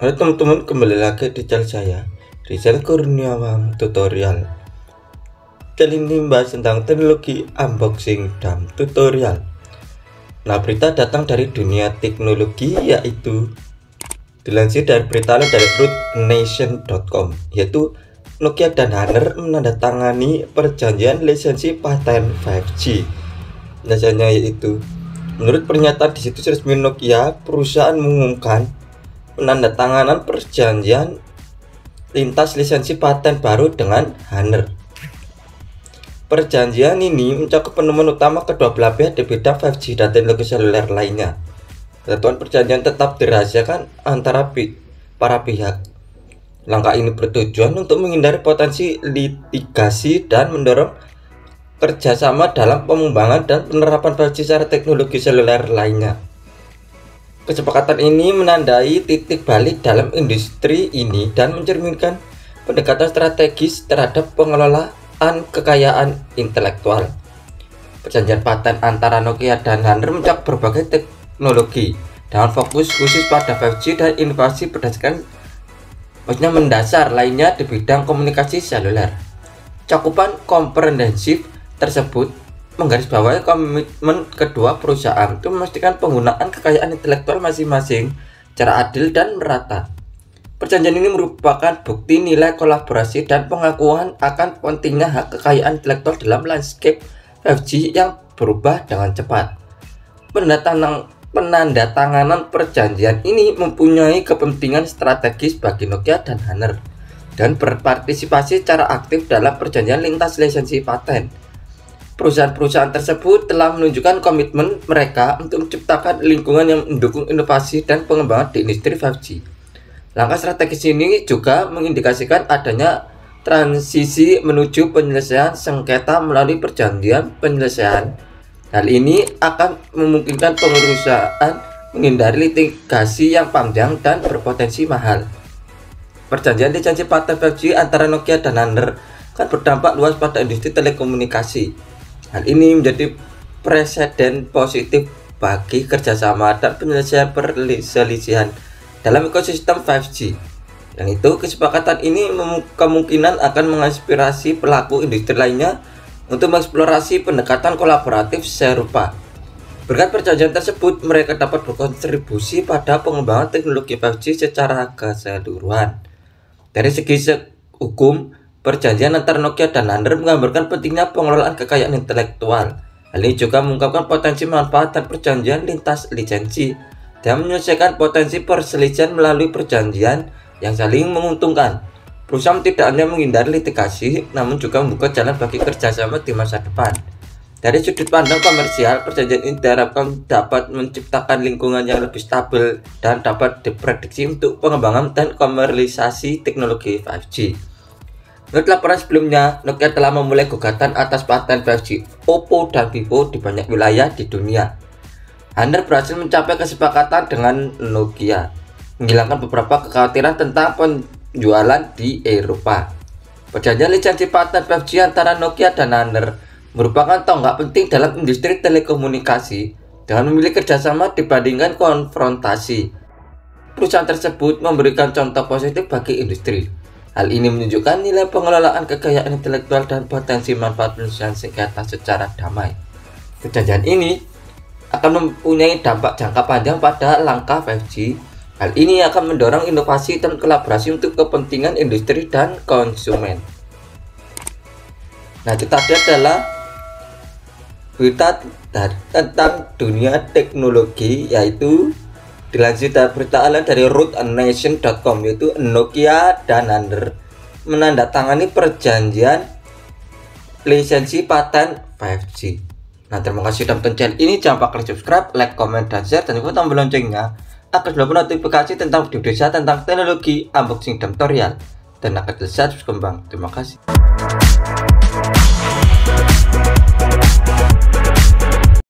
Halo teman-teman, kembali lagi di channel saya, Rizal Kurniawan Tutorial. Kali ini membahas tentang teknologi unboxing dan tutorial. Nah, berita datang dari dunia teknologi, yaitu dilansir dari berita dari rootnation.com, yaitu Nokia dan Honor menandatangani perjanjian lisensi paten 5G. Biasanya yaitu, menurut pernyataan di situs resmi Nokia, perusahaan mengumumkan penandatanganan perjanjian lintas lisensi paten baru dengan Honor. Perjanjian ini mencakup penemuan utama kedua belah pihak di bidang 5G dan teknologi seluler lainnya. Ketentuan perjanjian tetap dirahasiakan antara para pihak. Langkah ini bertujuan untuk menghindari potensi litigasi dan mendorong kerjasama dalam pengembangan dan penerapan 5G secara teknologi seluler lainnya. Kesepakatan ini menandai titik balik dalam industri ini dan mencerminkan pendekatan strategis terhadap pengelolaan kekayaan intelektual. Perjanjian paten antara Nokia dan Honor mencakup berbagai teknologi dengan fokus khusus pada 5G dan inovasi mendasar lainnya di bidang komunikasi seluler. Cakupan komprehensif tersebut menggarisbawahi komitmen kedua perusahaan untuk memastikan penggunaan kekayaan intelektual masing-masing secara adil dan merata. Perjanjian ini merupakan bukti nilai kolaborasi dan pengakuan akan pentingnya hak kekayaan intelektual dalam landscape 5G yang berubah dengan cepat. Penandatanganan perjanjian ini mempunyai kepentingan strategis bagi Nokia dan Honor dan berpartisipasi secara aktif dalam perjanjian lintas lisensi paten. Perusahaan-perusahaan tersebut telah menunjukkan komitmen mereka untuk menciptakan lingkungan yang mendukung inovasi dan pengembangan di industri 5G. Langkah strategis ini juga mengindikasikan adanya transisi menuju penyelesaian sengketa melalui perjanjian penyelesaian. Hal ini akan memungkinkan perusahaan menghindari litigasi yang panjang dan berpotensi mahal. Perjanjian lisensi paten 5G antara Nokia dan Honor akan berdampak luas pada industri telekomunikasi. Hal ini menjadi presiden positif bagi kerjasama dan penyelesaian perselisihan dalam ekosistem 5G. Dan itu, kesepakatan ini kemungkinan akan menginspirasi pelaku industri lainnya untuk mengeksplorasi pendekatan kolaboratif serupa. Berkat perjanjian tersebut, mereka dapat berkontribusi pada pengembangan teknologi 5G secara keseluruhan. Dari segi hukum, perjanjian antara Nokia dan Honor menggambarkan pentingnya pengelolaan kekayaan intelektual. Hal ini juga mengungkapkan potensi manfaat dan perjanjian lintas lisensi dan menyelesaikan potensi perselisihan melalui perjanjian yang saling menguntungkan. Perusahaan tidak hanya menghindari litigasi, namun juga membuka jalan bagi kerjasama di masa depan. Dari sudut pandang komersial, perjanjian ini diharapkan dapat menciptakan lingkungan yang lebih stabil dan dapat diprediksi untuk pengembangan dan komersialisasi teknologi 5G. Menurut laporan sebelumnya, Nokia telah memulai gugatan atas paten 5G Oppo dan Vivo di banyak wilayah di dunia. Honor berhasil mencapai kesepakatan dengan Nokia, menghilangkan beberapa kekhawatiran tentang penjualan di Eropa. Perjanjian lisensi paten 5G antara Nokia dan Honor merupakan tonggak penting dalam industri telekomunikasi dengan memilih kerjasama dibandingkan konfrontasi. Perusahaan tersebut memberikan contoh positif bagi industri. Hal ini menunjukkan nilai pengelolaan kekayaan intelektual dan potensi manfaat penyelesaian sengketa secara damai. Perjanjian ini akan mempunyai dampak jangka panjang pada langkah 5G. Hal ini akan mendorong inovasi dan kolaborasi untuk kepentingan industri dan konsumen. Nah, itu tadi adalah berita tentang dunia teknologi, yaitu dilansir dari berita dari rootnation.com, yaitu Nokia dan Honor menandatangani perjanjian lisensi paten 5G. Nah, terima kasih sudah menonton channel ini. Jangan lupa klik subscribe, like, comment, dan share, dan juga tombol loncengnya agar selalu notifikasi tentang video saya tentang teknologi, unboxing, dan tutorial, dan akan terus berkembang. Terima kasih.